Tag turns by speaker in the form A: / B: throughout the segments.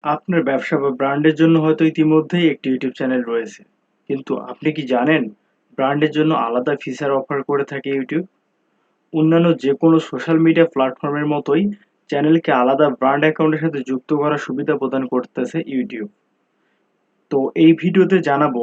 A: আপনার ব্যবসা বা ব্র্যান্ডের জন্য হয়তো ইতিমধ্যেই একটি ইউটিউব চ্যানেল রয়েছে। কিন্তু আপনি কি জানেন ব্র্যান্ডের জন্য আলাদা ফিচার অফার করে থাকে ইউটিউব? অন্যান্য যেকোনো সোশ্যাল মিডিয়া প্ল্যাটফর্মের মতোই চ্যানেলকে আলাদা ব্র্যান্ড অ্যাকাউন্টের সাথে যুক্ত করার সুবিধা প্রদান করতেছে ইউটিউব। তো এই ভিডিওতে জানাবো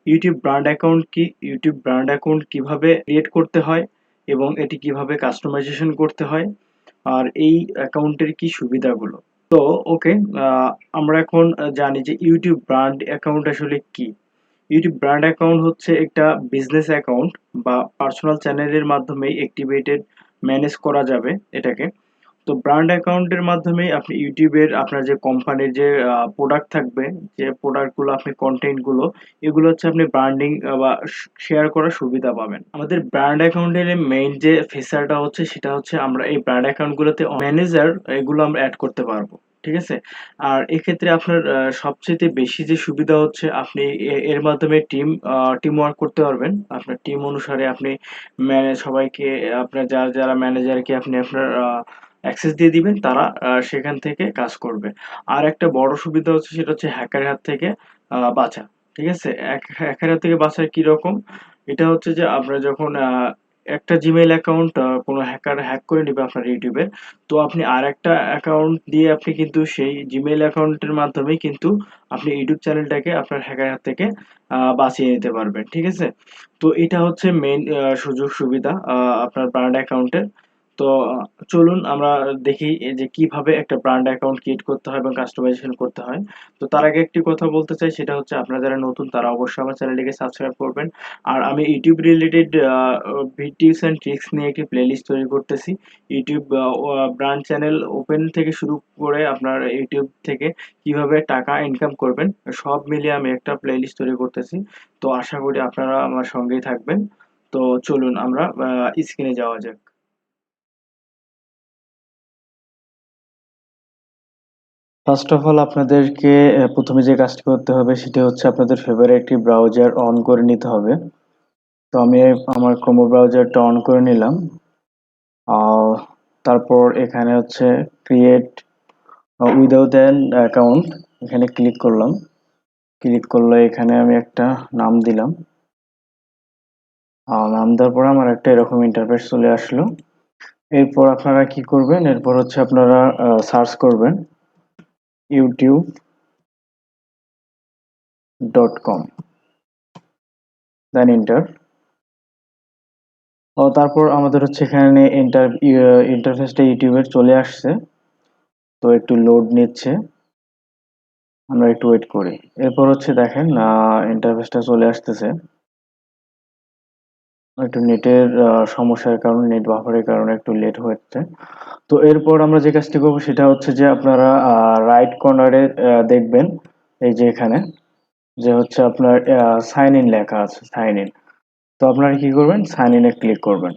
A: ইউটিউব ব্র্যান্ড অ্যাকাউন্ট কিভাবে ক্রিয়েট করতে হয় এবং এটি কিভাবে কাস্টমাইজেশন করতে হয় আর এই অ্যাকাউন্টের কি সুবিধাগুলো। তো ওকে, আমরা এখন জানি যে ইউটিউব ব্র্যান্ড অ্যাকাউন্ট আসলে কি? ইউটিউব ব্র্যান্ড অ্যাকাউন্ট হচ্ছে একটা বিজনেস অ্যাকাউন্ট বা পার্সোনাল চ্যানেলের মাধ্যমেই ম্যানেজ করা যাবে এটাকে। তো ব্র্যান্ড অ্যাকাউন্টের মাধ্যমেই আপনি ইউটিউবের আপনার যে কোম্পানির যে প্রোডাক্ট থাকবে, যে প্রোডাক্টগুলো আপনি কনটেন্ট গুলো, এগুলো হচ্ছে আপনি ব্র্যান্ডিং বা শেয়ার করার সুবিধা পাবেন। আমাদের ব্র্যান্ড অ্যাকাউন্টের মেইন যে ফিচারটা হচ্ছে সেটা হচ্ছে আমরা এই ব্র্যান্ড অ্যাকাউন্ট গুলোতে ম্যানেজার এগুলো আমরা এড করতে পারবো। ঠিক আছে? আর এক্ষেত্রে আপনার সবচাইতে বেশি যে সুবিধা হচ্ছে আপনি এর মাধ্যমে টিম ওয়ার্ক করতে পারবেন। আপনার টিম অনুসারে আপনি সবাইকে আপনার যারা ম্যানেজারকে আপনি আপনার অ্যাক্সেস দিয়ে দিবেন, তারা সেখান থেকে কাজ করবে। আর একটা বড় সুবিধা হচ্ছে সেটা হচ্ছে হ্যাকারের হাত থেকে বাঁচা। ঠিক আছে? হ্যাকারের হাত থেকে বাঁচার কিরকম? এটা হচ্ছে যে আপনার যখন একটা Gmail অ্যাকাউন্ট কোনো হ্যাকার হ্যাক করে নিবে আপনার YouTube এর, তো আপনি আরেকটা অ্যাকাউন্ট দিয়ে আপনি কিন্তু সেই Gmail অ্যাকাউন্টের মাধ্যমেই কিন্তু আপনি YouTube চ্যানেলটাকে আপনার হ্যাকারের হাত থেকে বাঁচিয়ে নিতে পারবেন। ঠিক আছে? তো এটা হচ্ছে মেইন সুযোগ সুবিধা আপনার ব্র্যান্ড অ্যাকাউন্টের। তো চলুন আমরা দেখি এই যে কিভাবে একটা ব্র্যান্ড অ্যাকাউন্ট ক্রিয়েট করতে হয় এবং কাস্টমাইজেশন করতে হয়। তো তার আগে একটি কথা বলতে চাই, সেটা হচ্ছে আপনারা যারা নতুন তারা অবশ্যই আমার চ্যানেলটিকে সাবস্ক্রাইব করবেন। আর আমি YouTube related tips and tricks নিয়ে একটি প্লেলিস্ট তৈরি করতেছি। YouTube ব্র্যান্ড চ্যানেল ওপেন থেকে শুরু করে আপনার YouTube থেকে কিভাবে টাকা ইনকাম করবেন, সব মিলিয়ে আমি একটা প্লেলিস্ট তৈরি করতেছি। তো আশা করি আপনারা আমার সঙ্গেই থাকবেন। তো চলুন আমরা স্ক্রিনে যাওয়া যাক। ফার্স্ট অফ অল আপনাদেরকে প্রথমে যে কাজটি করতে হবে সেটি হচ্ছে আপনাদের ফেভারিট একটি ব্রাউজার অন করে নিতে হবে। তো আমি আমার ক্রোম ব্রাউজারটা অন করে নিলাম। আহ, তারপর এখানে হচ্ছে ক্রিয়েট উইদাউট অ্যান অ্যাকাউন্ট, এখানে ক্লিক করলাম। ক্লিক করলে এখানে আমি একটা নাম দিলাম। নাম দেওয়ার পর আমার একটা এরকম ইন্টারফেস চলে আসলো। এরপর আপনারা কি করবেন, এরপর হচ্ছে আপনারা সার্চ করবেন youtube.com, দেন এন্টার। ও তারপর আমাদের হচ্ছে এখানে ইন্টারফেসটা ইউটিউবের চলে আসছে। তো একটু লোড নিচ্ছে, আমরা একটু ওয়েট করি। এরপর হচ্ছে দেখেন ইন্টারফেসটা চলে আসতেছে। একটু নেটের সমস্যার কারণে, নেট বাফারের কারণে একটু লেট হচ্ছে। তো এরপর আমরা যে কাজটি করবো সেটা হচ্ছে যে আপনারা রাইট কর্নারে দেখবেন এই যে এখানে যে হচ্ছে আপনার সাইন ইন লেখা আছে, সাইন ইন। তো আপনারা কি করবেন, সাইন ইনে ক্লিক করবেন।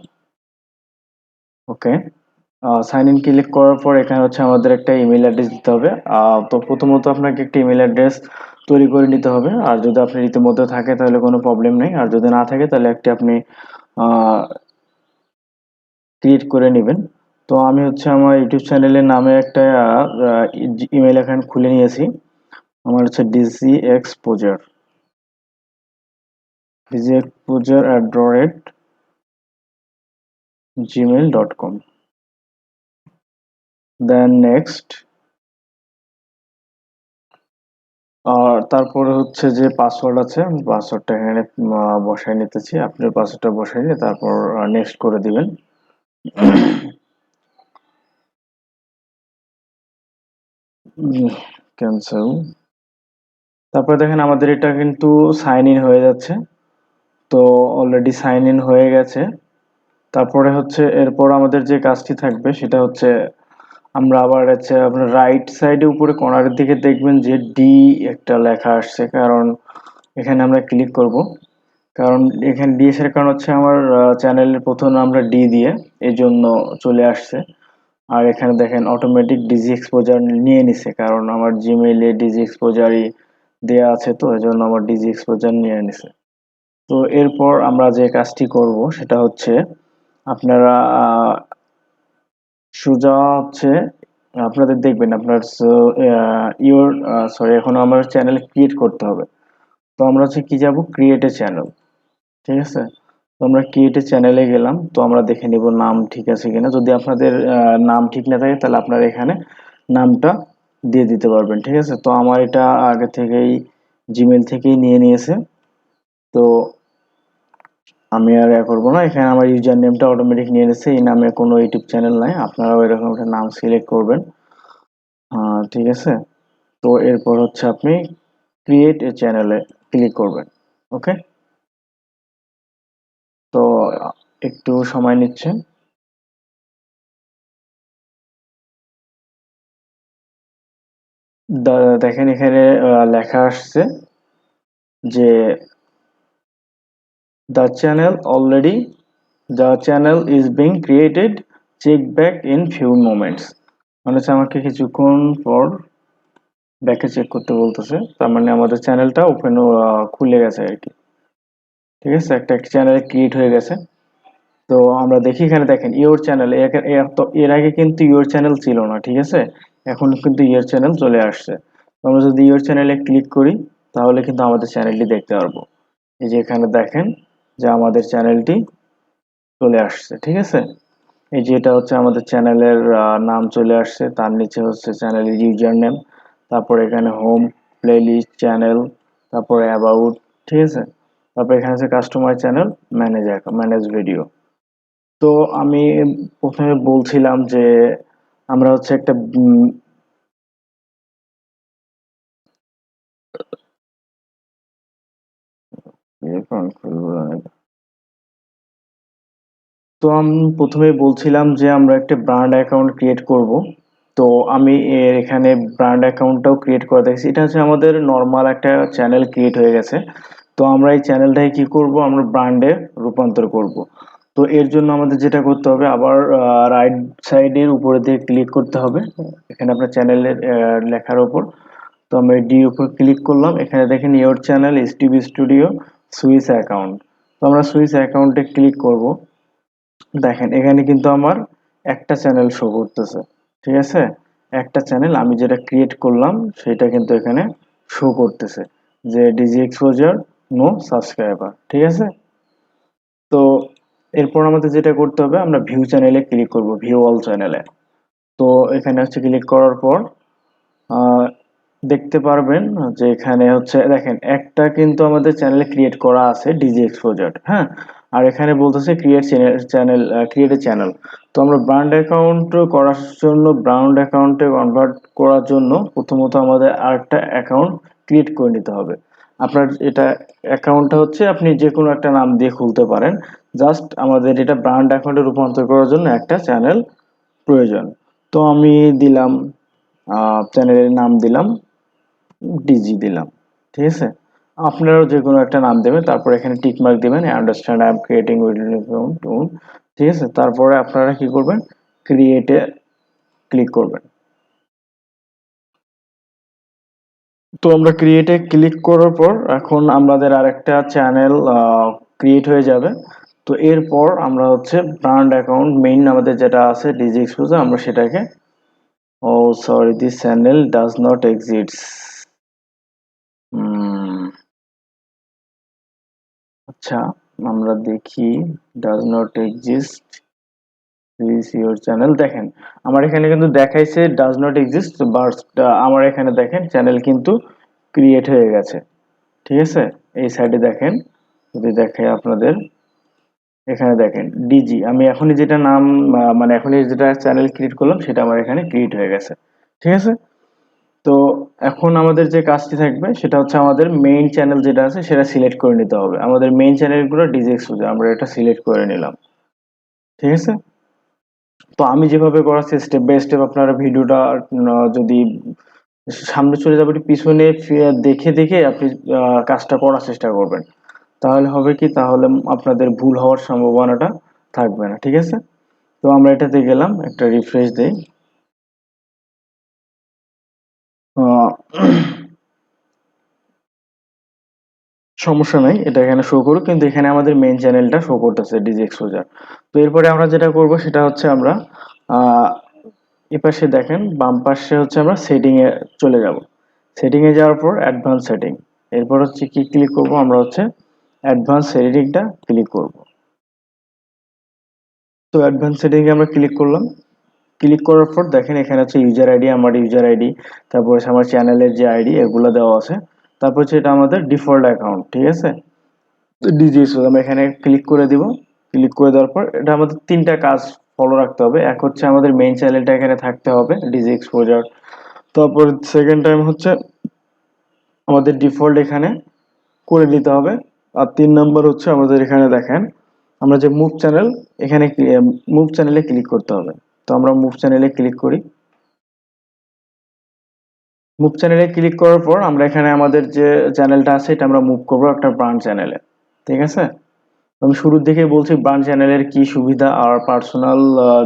A: ওকে, সাইন ইন ক্লিক করার পর এখানে হচ্ছে আমাদের একটা ইমেল অ্যাড্রেস দিতে হবে। তো প্রথমত আপনাকে একটা ইমেল অ্যাড্রেস তৈরি করে নিতে হবে। আর যদি আপনার ইতিমধ্যে থাকে তাহলে কোনো প্রবলেম নেই, আর যদি না থাকে তাহলে একটি আপনি ক্রিয়েট করে নেবেন। তো আমি হচ্ছে আমার ইউটিউব চ্যানেলের নামে একটা ইমেল অ্যাকাউন্ট খুলে নিয়েছি। আমার হচ্ছে dgexposure@gmail.com। দেন নেক্সট। আর তারপরে হচ্ছে যে পাসওয়ার্ড আছে, আমি পাসওয়ার্ডটা এখানে বসায় নিতেছি। আপনি পাসওয়ার্ডটা বসাই নিয়ে তারপর নেক্সট করে দিবেন। ক্যান্সেল। তারপরে দেখেন আমাদের এটা কিন্তু সাইন ইন হয়ে যাচ্ছে। তো অলরেডি সাইন ইন হয়ে গেছে। তারপরে হচ্ছে এরপর আমাদের যে কাজটি থাকবে সেটা হচ্ছে আমরা আবার হচ্ছে আপনার রাইট সাইডে উপরে কর্নারের দিকে দেখবেন যে ডি একটা লেখা আসছে, কারণ এখানে আমরা ক্লিক করব। কারণ এখানে ডি এর কারণ হচ্ছে আমার চ্যানেলের প্রথম আমরা ডি দিয়ে এই জন্য চলে আসছে। আর এখানে দেখেন অটোমেটিক ডিজি এক্সপোজার নিয়ে নিছে, কারণ আমার জিমেইলে ডিজি এক্সপোজারই দেয়া আছে, তো এই জন্য আমার ডিজি এক্সপোজার নিয়ে নিছে। তো এরপর আমরা যে কাজটি করব সেটা হচ্ছে আপনারা সোজা হচ্ছে আপনাদের দেখবেন আপনার ইওর সরি, এখন আমার চ্যানেল ক্রিয়েট করতে হবে। তো আমরা হচ্ছে কি যাব, ক্রিয়েট এ চ্যানেল, ঠিক আছে। তো আমরা ক্রিয়েট এ চ্যানেলে গেলাম, তো আমরা দেখে নিব নাম ঠিক আছে কিনা। যদি আপনাদের নাম ঠিক না থাকে তাহলে আপনারা এখানে নামটা দিয়ে দিতে পারবেন, ঠিক আছে। তো আমার এটা আগে থেকেই জিমেল থেকেই নিয়ে নিয়েছে, তো আমি আর করবো না। এখানে আমার ইউজার নেমটা অটোমেটিক নিয়ে নিয়েছে, এই নামে কোনো ইউটিউব চ্যানেল নাই, আপনারাও এরকম একটা নাম সিলেক্ট করবেন। ঠিক আছে। তো এরপর হচ্ছে আপনি ক্রিয়েট এ চ্যানেলে ক্লিক করবেন। ওকে। তো একটু সময় নিচ্ছে। দেখেন এখানে লেখা আসছে যে the channel already the channel is being created, check back in few moments। মানে হচ্ছে আমাকে কিছুক্ষণ পর ব্যাকে চেক করতে বলতেছে, তার মানে আমাদের চ্যানেলটা ওপেন খুলে গেছে আর কি, ঠিক আছে। একটা চ্যানেল ক্রিয়েট হয়ে গেছে। তো আমরা দেখি এখানে দেখেন ইওর চ্যানেল, এর আগে কিন্তু ইওর চ্যানেল ছিল না, ঠিক আছে। এখন কিন্তু ইওর চ্যানেল চলে আসছে। তো আমরা যদি ইওর চ্যানেলে ক্লিক করি তাহলে কিন্তু আমাদের চ্যানেলটি দেখতে পারবো। এই যে এখানে দেখেন যে আমাদের চ্যানেলটি চলে আসছে, ঠিক আছে। এই যে এটা হচ্ছে আমাদের চ্যানেলের নাম চলে আসছে, তার নিচে হচ্ছে চ্যানেলের ইউজার নেম, তারপর এখানে হোম, প্লেলিস্ট, চ্যানেল, তারপরে অ্যাবাউট, ঠিক আছে। তারপর এখানে আছে কাস্টমার চ্যানেল, ম্যানেজ ভিডিও। তো আমি প্রথমে বলছিলাম যে আমরা হচ্ছে একটা তো আমি প্রথমেই বলছিলাম যে আমরা একটা ব্র্যান্ড অ্যাকাউন্ট ক্রিয়েট করব। তো আমি এখানে ব্র্যান্ড অ্যাকাউন্টটাও ক্রিয়েট করে দেখছি। এটা হচ্ছে আমাদের নরমাল একটা চ্যানেল ক্রিয়েট হয়ে গেছে। তো আমরা এই চ্যানেলটাকে কি করব, আমরা ব্র্যান্ডে রূপান্তর করব। তো এর জন্য আমাদের যেটা করতে হবে, আবার রাইট সাইডের উপরে দিয়ে ক্লিক করতে হবে, এখানে আপনার চ্যানেলের লেখার উপর। তো আমরা ডি উপর ক্লিক করলাম, এখানে দেখেন your channel STV studio Swiss account. তো আমরা সুইস অ্যাকাউন্টে ক্লিক করব। দেখেন এখানে কিন্তু আমার একটা চ্যানেল শো করতেছে, ঠিক আছে। একটা চ্যানেল আমি যেটা ক্রিয়েট করলাম সেটা কিন্তু এখানে শো করতেছে যে ডিজি এক্সপোজার নো সাবস্ক্রাইবার, ঠিক আছে। তো এরপর আমাদের যেটা করতে হবে, আমরা ভিউ চ্যানেলে ক্লিক করব, ভিউ অল চ্যানেলে। তো এখানে হচ্ছে ক্লিক করার পর আহ, দেখতে পারবেন যে এখানে হচ্ছে দেখেন একটা কিন্তু আমাদের চ্যানেল ক্রিয়েট করা আছে, ডিজি এক্সপোজার, হ্যাঁ। আর এখানে বলতেছে ক্রিয়েট এ চ্যানেল। তো আমরা ব্র্যান্ড অ্যাকাউন্ট করার জন্য, ব্র্যান্ড অ্যাকাউন্টে কনভার্ট করার জন্য প্রথমত আমাদের আরেকটা অ্যাকাউন্ট ক্রিয়েট করে নিতে হবে। আপনার এটা অ্যাকাউন্টটা হচ্ছে আপনি যে কোনো একটা নাম দিয়ে খুলতে পারেন। জাস্ট আমাদের এটা ব্র্যান্ড অ্যাকাউন্টে রূপান্তর করার জন্য একটা চ্যানেল প্রয়োজন। তো আমি দিলাম, চ্যানেলের নাম দিলাম ডিজি দিলাম, ঠিক আছে। আপনারাও যে কোনো একটা নাম দেবেন, তারপর এখানে টিক মার্ক দিবেন, understand I am creating with, ঠিক আছে। তারপরে আপনারা কি করবেন, ক্রিয়েটে ক্লিক করবেন। তো আমরা ক্রিয়েটে ক্লিক করার পর এখন আমাদের আরেকটা চ্যানেল ক্রিয়েট হয়ে যাবে। তো এরপর আমরা হচ্ছে ব্র্যান্ড অ্যাকাউন্ট মেইন আমাদের যেটা আছে ডিজি এক্সপোজার, আমরা সেটাকে, oh sorry this channel does not exist. আচ্ছা, আমরা দেখি does not exist this your channel. দেখেন আমার এখানে কিন্তু দেখাইছে ডাজ নট এক্সিস্ট, বাট আমার এখানে দেখেন চ্যানেল কিন্তু ক্রিয়েট হয়ে গেছে, ঠিক আছে। এই সাইডে দেখেন, যদি দেখে আপনাদের, এখানে দেখেন ডিজি, আমি এখনই যেটা নাম মানে এখনই যেটা চ্যানেল ক্রিয়েট করলাম সেটা আমার এখানে ক্রিয়েট হয়ে গেছে, ঠিক আছে। তো এখন আমাদের যে কাজটি থাকবে সেটা হচ্ছে আমাদের মেইন চ্যানেল যেটা আছে সেটা সিলেক্ট করে নিতে হবে। আমাদের মেইন চ্যানেলগুলো ডিজি এক্সপোজার, আমরা এটা সিলেক্ট করে নিলাম, ঠিক আছে। তো আমি যেভাবে করাচ্ছি স্টেপ বাই স্টেপ, আপনারা ভিডিওটা যদি সামনে চলে যাবে একটু পিছনে দেখে দেখে আপনি কাজটা করার চেষ্টা করবেন, তাহলে হবে কি, তাহলে আপনাদের ভুল হওয়ার সম্ভাবনাটা থাকবে না, ঠিক আছে। তো আমরা এটাতে গেলাম, একটা রিফ্রেশ দেই। আহ, সমস্যা নাই, এটা এখানে শো করুক, কিন্তু এখানে আমাদের মেইন চ্যানেলটা শো করতেছে ডিজি এক্সপোজার। তো এরপরে আমরা যেটা করব সেটা হচ্ছে আমরা এপাশে দেখেন বাম পাশে হচ্ছে আমরা সেটিং এ চলে যাব। সেটিং এ যাওয়ার পর অ্যাডভান্স সেটিং, এরপর হচ্ছে কি ক্লিক করব, আমরা হচ্ছে অ্যাডভান্স সেটিংটা ক্লিক করব। তো অ্যাডভান্স সেটিং এ আমরা ক্লিক করলাম। ক্লিক করার পর দেখেন এখানে হচ্ছে ইউজার আইডি, আমার ইউজার আইডি, তারপর হচ্ছে আমার চ্যানেলের যে আইডি এগুলো দেওয়া আছে। তারপর হচ্ছে এটা আমাদের ডিফল্ট অ্যাকাউন্ট, ঠিক আছে। তো ডিজি এক্সপোজার আমরা এখানে ক্লিক করে দিব। ক্লিক করে দেওয়ার পর এটা আমাদের তিনটা কাজ ফলো রাখতে হবে। এক হচ্ছে আমাদের মেইন চ্যানেলটা এখানে থাকতে হবে, ডিজি এক্সপোজার। তারপর সেকেন্ড টাইম হচ্ছে আমাদের ডিফল্ট এখানে করে নিতে হবে। আর 3 নম্বর হচ্ছে আমাদের এখানে দেখেন আমরা যে মুভ চ্যানেল, এখানে মুভ চ্যানেলে ক্লিক করতে হবে। তো আমরা মুভ চ্যানেলে ক্লিক করি। মুভ চ্যানেলে ক্লিক করার পর আমরা এখানে আমাদের যে চ্যানেলটা আছে এটা আমরা মুভ করবো একটা ব্রান্ড চ্যানেলে, ঠিক আছে। আমি শুরুর দিকে বলছি ব্রান্ড চ্যানেলের কি সুবিধা আর পার্সোনাল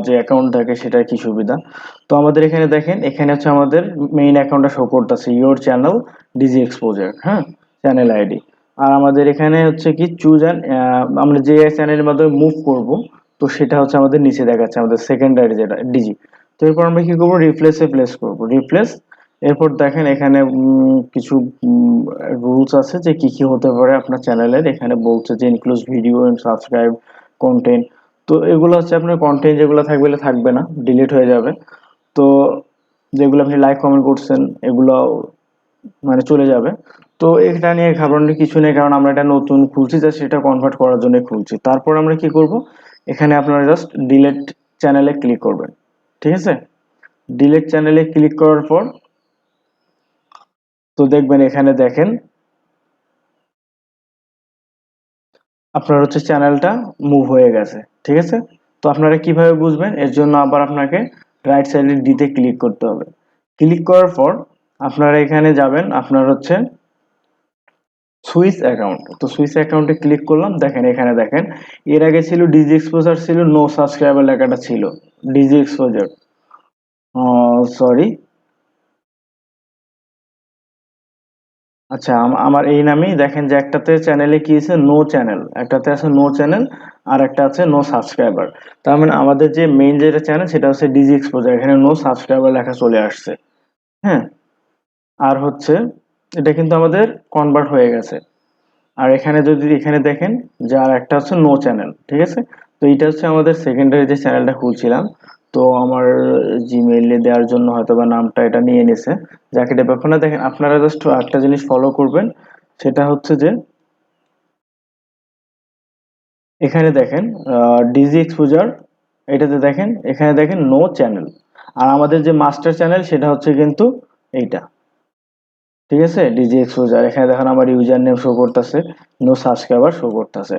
A: যে অ্যাকাউন্ট থাকে সেটার কি সুবিধা। তো আমাদের এখানে দেখেন এখানে হচ্ছে আমাদের মেইন অ্যাকাউন্টটা শো করতেছে ইওর চ্যানেল ডিজি এক্সপোজার, হ্যাঁ, চ্যানেল আইডি। আর আমাদের এখানে হচ্ছে কি চুজ অ্যান্ড, আমরা যে চ্যানেলের মাধ্যমে মুভ করব, তো সেটা হচ্ছে আমাদের নিচে দেখাচ্ছে আমাদের সেকেন্ডারি যেটা ডিজি। তো এরপর আমরা কি করবো, রিপ্লেসে প্লেস করব, রিপ্লেস। এরপর দেখেন এখানে কিছু রুলস আছে যে কি কি হতে পারে আপনার চ্যানেলের। এখানে বলছে যে include video and subscribe content. তো এগুলো হচ্ছে আপনার কন্টেন্ট যেগুলো থাকবে এগুলো থাকবে না, ডিলিট হয়ে যাবে। তো যেগুলো আপনি লাইক কমেন্ট করছেন এগুলো মানে চলে যাবে। তো এটা নিয়ে ঘাবড়ানোর কিছু নেই, কারণ আমরা এটা নতুন খুলছি, জাস্ট সেটা কনভার্ট করার জন্য খুলছি। তারপর আমরা কি করব, এখানে আপনারা জাস্ট ডিলিট চ্যানেলে ক্লিক করবেন, ঠিক আছে। ডিলিট চ্যানেলে ক্লিক করার পর তো দেখবেন এখানে দেখেন আপনার হচ্ছে চ্যানেলটা মুভ হয়ে গেছে, ঠিক আছে। তো আপনারা কিভাবে বুঝবেন, এর জন্য আবার আপনাকে রাইট সাইডে ডিতে ক্লিক করতে হবে। ক্লিক করার পর আপনারা এখানে যাবেন, আপনার হচ্ছে সুইচ অ্যাকাউন্ট। তো সুইচ অ্যাকাউন্টে ক্লিক করলাম, দেখেন এখানে দেখেন এর আগে ছিল ডিজি এক্সপোজার, ছিল নো সাবস্ক্রাইবার লেখাটা ছিল ডিজি এক্সপোজার, সরি। আচ্ছা, আমার এই নামেই দেখেন যে একটাতে চ্যানেলে কি আছে নো চ্যানেল, একটাতে আছে নো চ্যানেল, আর একটা আছে নো সাবস্ক্রাইবার। তার মানে আমাদের যে মেইন যেটা চ্যানেল সেটা হচ্ছে ডিজি এক্সপোজার, এখানে নো সাবস্ক্রাইবার লেখা চলে আসছে, হ্যাঁ। আর হচ্ছে এটা কিন্তু আমাদের কনভার্ট হয়ে গেছে। আর এখানে যদি এখানে দেখেন যে আর একটা হচ্ছে নো চ্যানেল, ঠিক আছে। তো এটা হচ্ছে আমাদের সেকেন্ডারি যে চ্যানেলটা খুলছিলাম। তো আমার জিমেইলে দেওয়ার জন্য হয়তো বা নামটা এটা নিয়ে নিছে, যাকে এটা ব্যাপার না। দেখেন আপনারা জাস্ট একটা জিনিস ফলো করবেন, সেটা হচ্ছে যে এখানে দেখেন ডিজি এক্সপোজার, এটাতে দেখেন এখানে দেখেন নো চ্যানেল। আর আমাদের যে মাস্টার চ্যানেল সেটা হচ্ছে কিন্তু এইটা, ঠিক আছে, ডিজি এক্সপোজার। এখানে দেখেন আমার ইউজার নেম শো করতেছে, নো সাবস্ক্রাইবার শো করতেছে।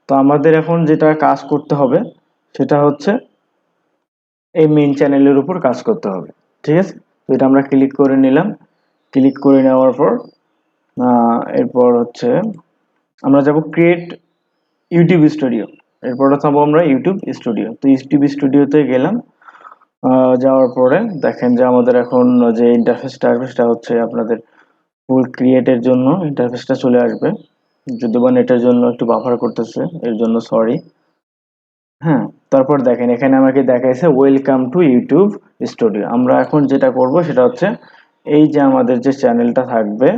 A: তো আমাদের এখন যেটা কাজ করতে হবে সেটা হচ্ছে এই মেইন চ্যানেলের উপর কাজ করতে হবে, ঠিক আছে। তো এটা আমরা ক্লিক করে নিলাম। ক্লিক করে নেওয়ার পর এরপর হচ্ছে আমরা যাব ক্রিয়েট ইউটিউব স্টুডিও। এরপর থাকবো আমরা ইউটিউব স্টুডিও। তো ইউটিউব স্টুডিওতে গেলাম। যাওয়ার পরে দেখেন যে আমাদের এখন যে ইন্টারফেসটা আসবে সেটা হচ্ছে আপনাদের ফুল ক্রিয়েটের জন্য ইন্টারফেসটা চলে আসবে। যদিও বা নেটের জন্য একটু বাফার করতেছে, এর জন্য সরি। হ্যাঁ, তারপর দেখেন এখানে আমাকে দেখাইছে ওয়েলকাম টু ইউটিউব স্টুডিও। আমরা এখন যেটা করব সেটা হচ্ছে এই যে আমাদের যে চ্যানেলটা থাকবে,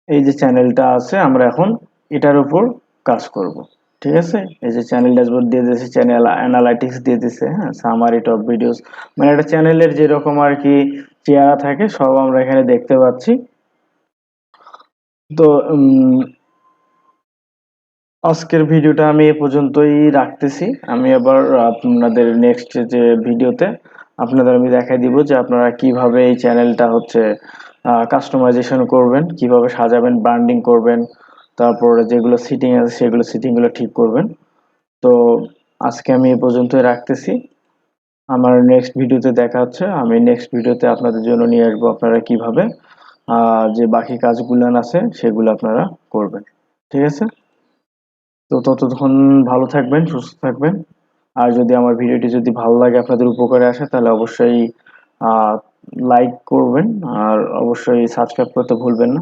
A: এই যে চ্যানেলটা আছে আমরা এখন এটার উপর কাজ করব, ঠিক আছে। এই যে চ্যানেল ড্যাশবোর্ড দিয়ে দিয়েছে, চ্যানেল অ্যানালাইটিক্স দিয়ে দিয়েছে, হ্যাঁ, সামারি টপ ভিডিওস, মানে একটা চ্যানেলের যেরকম আর কি চেহারা থাকে সব আমরা এখানে দেখতে পাচ্ছি। তো আজকের ভিডিওটা আমি এ পর্যন্তই রাখতেছি। আমি আবার আপনাদের নেক্সট যে ভিডিওতে আপনাদের আমি দেখাই দিব যে আপনারা কিভাবে এই চ্যানেলটা হচ্ছে কাস্টমাইজেশন করবেন, কিভাবে সাজাবেন, ব্র্যান্ডিং করবেন, তারপরে যেগুলো সিটিং আছে সেগুলো সিটিংগুলো ঠিক করবেন। তো আজকে আমি এ পর্যন্তই রাখতেছি। আমার নেক্সট ভিডিওতে দেখা হচ্ছে। আমি নেক্সট ভিডিওতে আপনাদের জন্য নিয়ে আসবো আপনারা কিভাবে যে বাকি কাজগুলো আছে সেগুলো আপনারা করবেন, ঠিক আছে। তো ততক্ষণ ভালো থাকবেন, সুস্থ থাকবেন। আর যদি আমার ভিডিওটি যদি ভালো লাগে, আপনাদের উপকারে আসে, তাহলে অবশ্যই আহ লাইক করবেন। আর অবশ্যই সাবস্ক্রাইব করতে ভুলবেন না।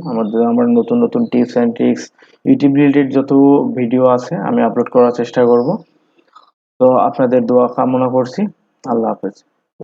A: আমার নতুন নতুন tips and tricks YouTube related যত ভিডিও আছে আমি আপলোড করার চেষ্টা করব। তো আপনাদের দোয়া কামনা করছি। আল্লাহ হাফেজ।